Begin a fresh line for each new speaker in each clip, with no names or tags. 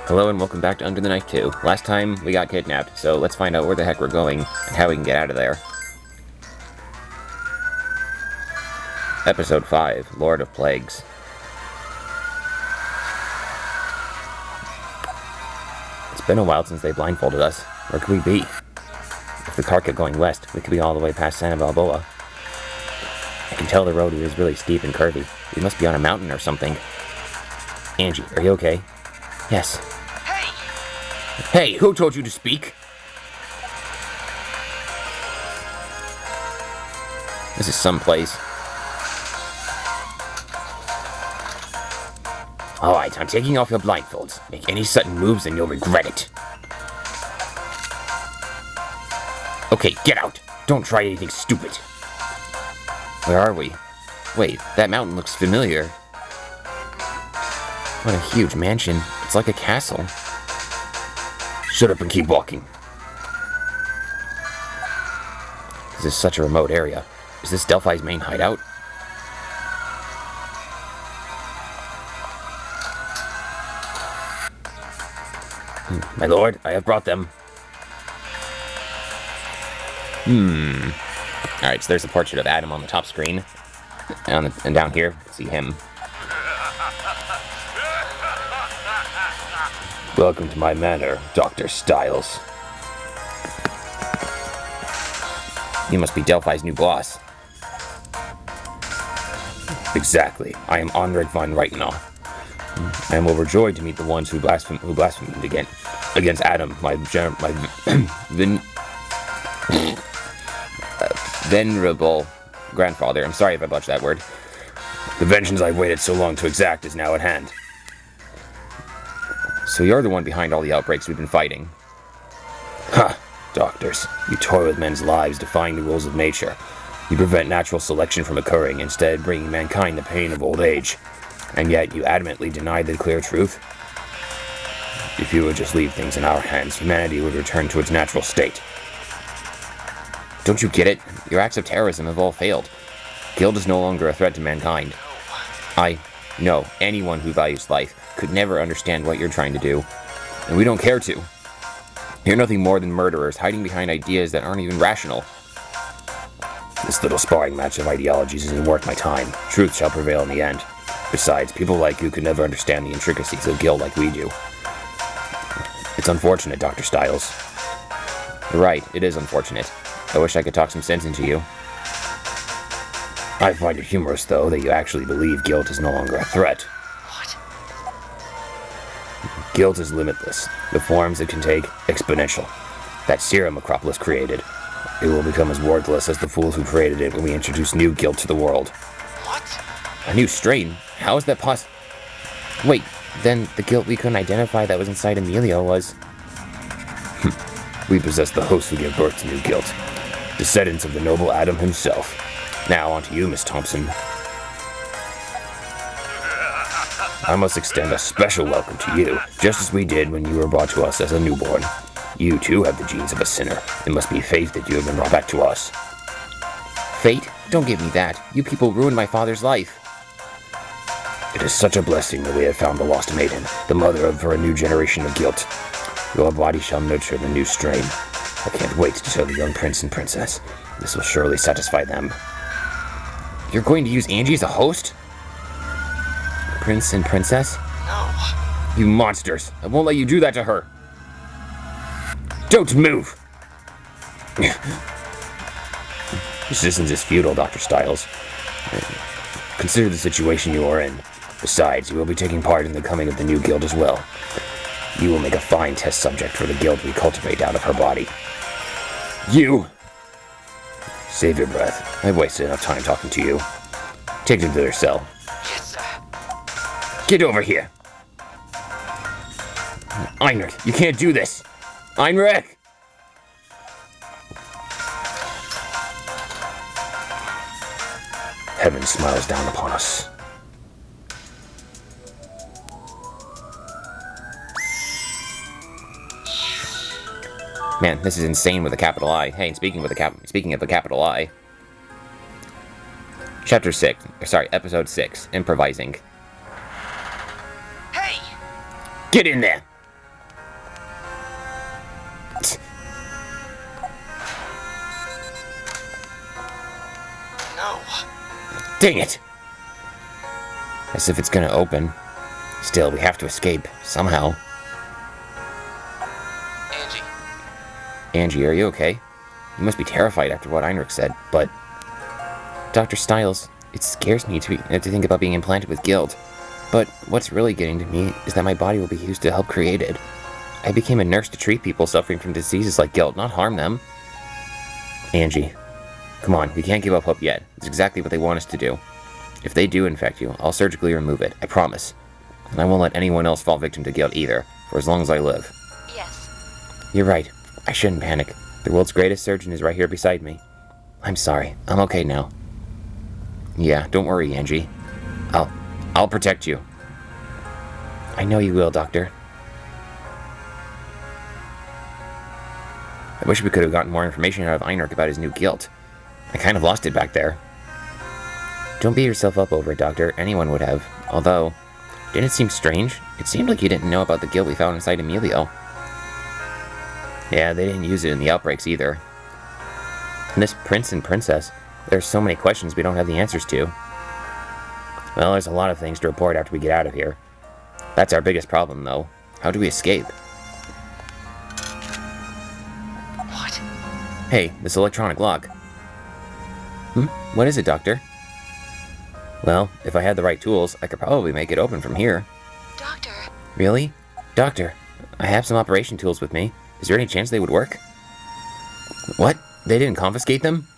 Hello and welcome back to Under the Knife 2. Last time we got kidnapped, so let's find out where the heck we're going and how we can get out of there. Episode 5, Lord of Plagues. It's been a while since they blindfolded us. Where could we be? If the car kept going west, we could be all the way past Santa Balboa. I can tell the road is really steep and curvy. We must be on a mountain or something. Angie, are you okay? Yes. Hey, who told you to speak? This is someplace. Alright, I'm taking off your blindfolds. Make any sudden moves and you'll regret it. Okay, get out. Don't try anything stupid. Where are we? Wait, that mountain looks familiar. What a huge mansion. It's like a castle. Shut up and keep walking. This is such a remote area. Is this Delphi's main hideout? My lord, I have brought them. Alright, so there's a portrait of Adam on the top screen. And down here, you can see him. Welcome to my manor, Dr. Styles. You must be Delphi's new boss. Exactly. I am Heinrich von Reitenau. I am overjoyed to meet the ones who blasphemed against Adam, my venerable grandfather. I'm sorry if I botched that word. The vengeance I've waited so long to exact is now at hand. So you're the one behind all the outbreaks we've been fighting. Ha! Doctors, you toy with men's lives, defying the rules of nature. You prevent natural selection from occurring, instead bringing mankind the pain of old age. And yet you adamantly deny the clear truth? If you would just leave things in our hands, humanity would return to its natural state. Don't you get it? Your acts of terrorism have all failed. Guild is no longer a threat to mankind. I know anyone who values life could never understand what you're trying to do. And we don't care to. You're nothing more than murderers hiding behind ideas that aren't even rational. This little sparring match of ideologies isn't worth my time. Truth shall prevail in the end. Besides, people like you could never understand the intricacies of Guild like we do. It's unfortunate, Dr. Styles. You're right, it is unfortunate. I wish I could talk some sense into you. I find it humorous, though, that you actually believe guilt is no longer a threat.
What?
Guilt is limitless. The forms it can take, exponential. That serum Acropolis created. It will become as worthless as the fools who created it when we introduce new guilt to the world.
What?
A new strain? How is that possible? Wait, then the guilt we couldn't identify that was inside Emilio was... We possess the hosts who give birth to new guilt. Descendants of the noble Adam himself. Now on to you, Miss Thompson. I must extend a special welcome to you, just as we did when you were brought to us as a newborn. You too have the genes of a sinner. It must be fate that you have been brought back to us. Fate? Don't give me that. You people ruined my father's life. It is such a blessing that we have found the lost maiden, the mother of a new generation of guilt. Your body shall nurture the new strain. I can't wait to show the young prince and princess. This will surely satisfy them. You're going to use Angie as a host? Prince and princess?
No.
You monsters! I won't let you do that to her! Don't move! Resistance is futile, Dr. Styles. Consider the situation you are in. Besides, you will be taking part in the coming of the new guild as well. You will make a fine test subject for the guild we cultivate out of her body. You! Save your breath. I've wasted enough time talking to you. Take them to their cell.
Yes, sir.
Get over here! Heinrich, you can't do this! Heinrich! Heaven smiles down upon us. Man, this is insane with a capital I. Hey, speaking of a capital I. Chapter 6, Episode 6, Improvising.
Hey!
Get in there!
No.
Dang it! As if it's gonna open. Still, we have to escape, somehow.
Angie.
Angie, are you okay? You must be terrified after what Heinrich said, but... Dr. Stiles, it scares me to think about being implanted with guilt. But what's really getting to me is that my body will be used to help create it. I became a nurse to treat people suffering from diseases like guilt, not harm them. Angie, come on, we can't give up hope yet. It's exactly what they want us to do. If they do infect you, I'll surgically remove it, I promise. And I won't let anyone else fall victim to guilt either, for as long as I live.
Yes.
You're right. I shouldn't panic. The world's greatest surgeon is right here beside me. I'm sorry. I'm okay now. Yeah, don't worry, Angie. I'll protect you. I know you will, Doctor. I wish we could have gotten more information out of Heinrich about his new guilt. I kind of lost it back there. Don't beat yourself up over it, Doctor. Anyone would have. Although, didn't it seem strange? It seemed like you didn't know about the guilt we found inside Emilio. Yeah, they didn't use it in the outbreaks either. And this prince and princess, there's so many questions we don't have the answers to. Well, there's a lot of things to report after we get out of here. That's our biggest problem, though. How do we escape?
What?
Hey, this electronic lock. What is it, Doctor? Well, if I had the right tools, I could probably make it open from here.
Doctor.
Really? Doctor, I have some operation tools with me. Is there any chance they would work? What? They didn't confiscate them?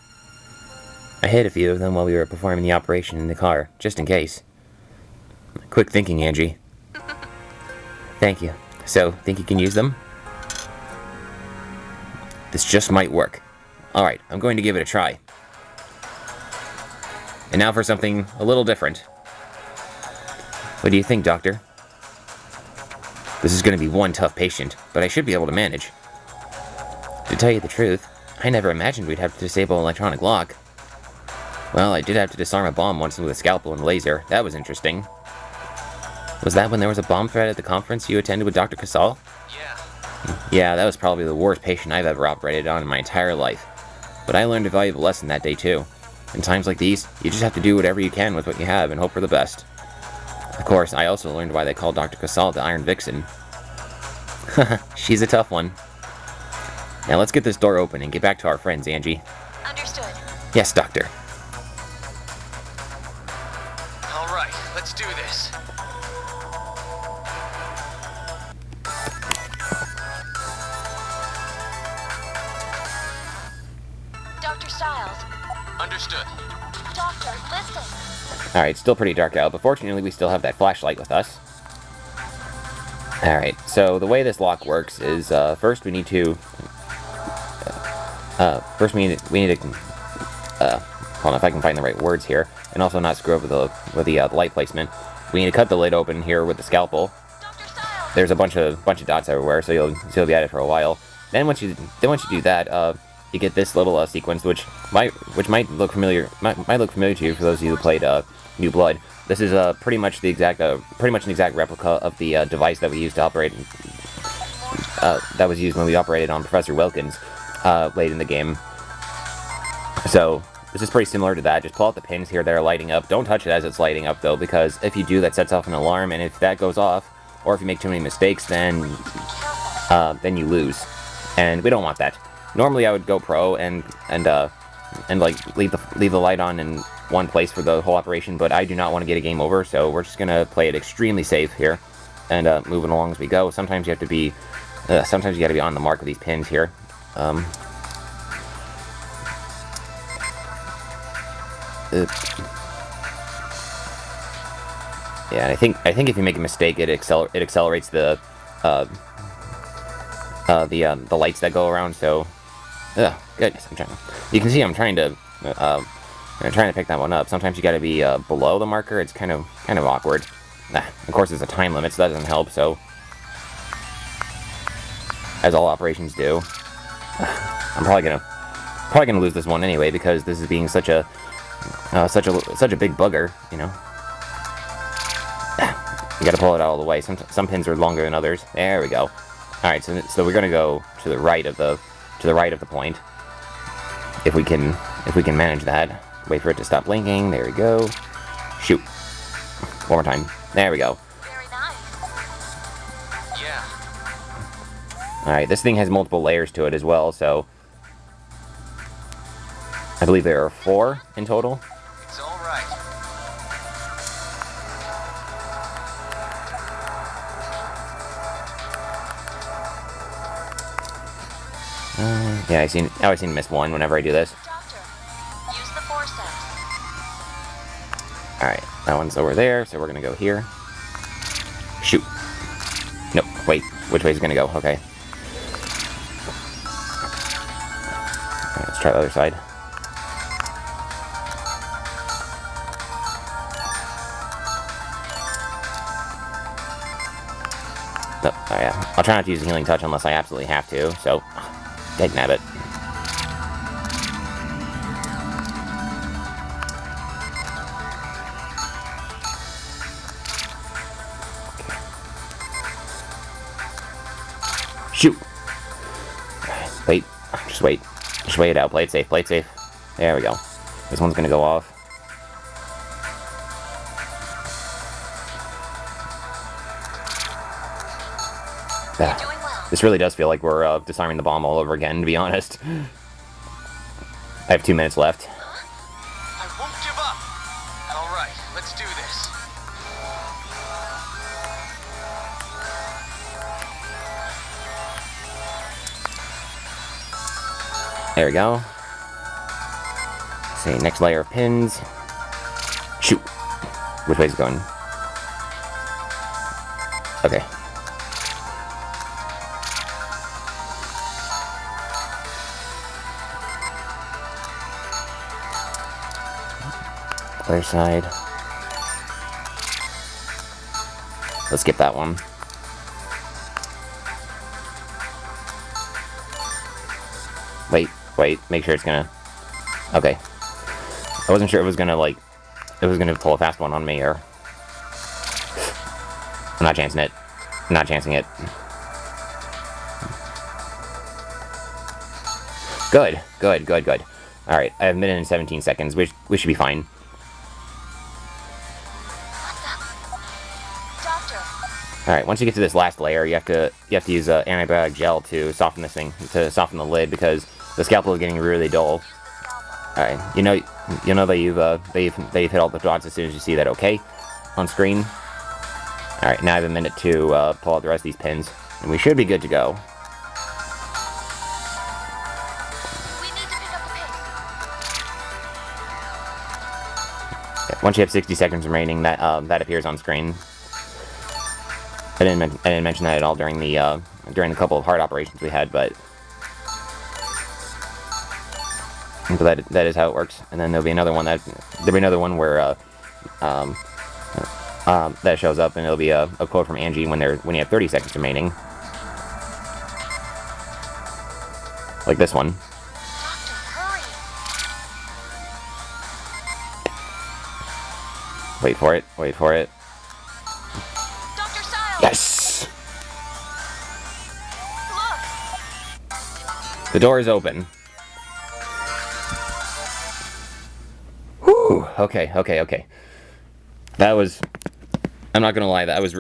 I hid a few of them while we were performing the operation in the car, just in case. Quick thinking, Angie. Thank you. So, think you can use them? This just might work. Alright, I'm going to give it a try. And now for something a little different. What do you think, Doctor? This is going to be one tough patient, but I should be able to manage. To tell you the truth, I never imagined we'd have to disable an electronic lock. Well, I did have to disarm a bomb once with a scalpel and laser. That was interesting. Was that when there was a bomb threat at the conference you attended with Dr. Casal?
Yeah.
Yeah, that was probably the worst patient I've ever operated on in my entire life. But I learned a valuable lesson that day, too. In times like these, you just have to do whatever you can with what you have and hope for the best. Of course, I also learned why they call Dr. Casal the Iron Vixen. She's a tough one. Now let's get this door open and get back to our friends, Angie.
Understood.
Yes, Doctor.
All right, let's do this.
Dr. Stiles.
Understood.
Doctor, listen.
Alright, still pretty dark out, but fortunately we still have that flashlight with us. Alright, so the way this lock works is, first we need to... hold on if I can find the right words here, and also not screw up with the light placement. We need to cut the lid open here with the scalpel.
Dr. Stiles.
There's a bunch of dots everywhere, so you'll be at it for a while. Then once you do that, you get this little sequence, which might look familiar to you for those of you who played New Blood. This is pretty much an exact replica of the device that we used to operate. That was used when we operated on Professor Wilkins late in the game. So this is pretty similar to that. Just pull out the pins here that are lighting up. Don't touch it as it's lighting up though, because if you do, that sets off an alarm, and if that goes off, or if you make too many mistakes, then you lose, and we don't want that. Normally, I would go pro and like leave the light on in one place for the whole operation, but I do not want to get a game over, so we're just gonna play it extremely safe here and moving along as we go. Sometimes you have to be, sometimes you got to be on the mark of these pins here. Yeah, and I think if you make a mistake, it accelerates the lights that go around. So, goodness, you can see I'm trying to pick that one up. Sometimes you got to be below the marker. It's kind of awkward. Of course, there's a time limit, so that doesn't help. So, as all operations do, I'm probably gonna lose this one anyway, because this is being such a big bugger, you know. You gotta pull it out all the way. Some pins are longer than others. There we go. All right, so we're gonna go to the right of the point, if we can manage that. Wait for it to stop blinking. There we go. Shoot. One more time. There we go.
Very nice.
Yeah.
Alright, this thing has multiple layers to it as well, so... I believe there are 4 in total.
It's all right.
Yeah, I always seem to miss one whenever I do this.
Doctor, use the forceps.
Alright, that one's over there, so we're gonna go here. Shoot. Nope, wait. Which way is it gonna go? Okay. Alright, let's try the other side. Nope, oh yeah. I'll try not to use the healing touch unless I absolutely have to, so... Dagnabbit. Shoot! Wait. Just wait. Just wait it out. Play it safe. Play it safe. There we go. This one's gonna go off.
You're doing well.
This really does feel like we're disarming the bomb all over again, to be honest. I have 2 minutes left.
I won't give up. All right, let's do this.
There we go. Let's see, next layer of pins. Shoot. Which way is it going? Okay. Other side. Let's skip that one. Wait, make sure it's gonna... Okay. I wasn't sure it was gonna, like... It was gonna pull a fast one on me, or... I'm not chancing it. I'm not chancing it. Good. Alright, I have a minute and 17 seconds. We should be fine.
Doctor,
Alright, once you get to this last layer, you have to use antibiotic gel to soften this thing, to soften the lid, because the scalpel is getting really dull.
use the scalpel.
Alright, you know that you've hit all the dots as soon as you see that okay on screen. Alright, now I have a minute to pull out the rest of these pins, and we should be good to go.
We need to pick up the pace.
Once you have 60 seconds remaining, that appears on screen. I didn't mention that at all during the couple of hard operations we had, but that is how it works. And then there'll be another one where that shows up, and it'll be a quote from Angie when you have 30 seconds remaining, like this one.
Doctor, hurry.
Wait for it.
Dr. Stiles.
Yes!
Look.
The door is open. Whew. Okay. That was... I'm not gonna lie, that was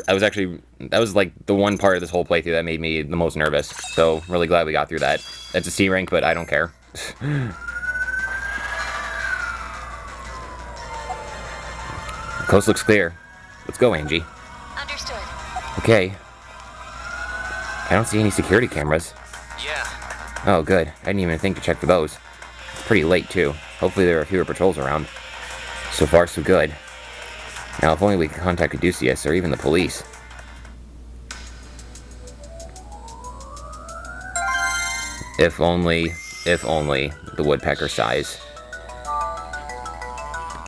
like the one part of this whole playthrough that made me the most nervous. So, really glad we got through that. It's a C rank, but I don't care. The coast looks clear. Let's go, Angie.
Understood.
Okay. I don't see any security cameras.
Yeah.
Oh, good. I didn't even think to check for those. It's pretty late, too. Hopefully there are fewer patrols around. So far, so good. Now, if only we could contact Caduceus or even the police. If only the woodpecker sighs.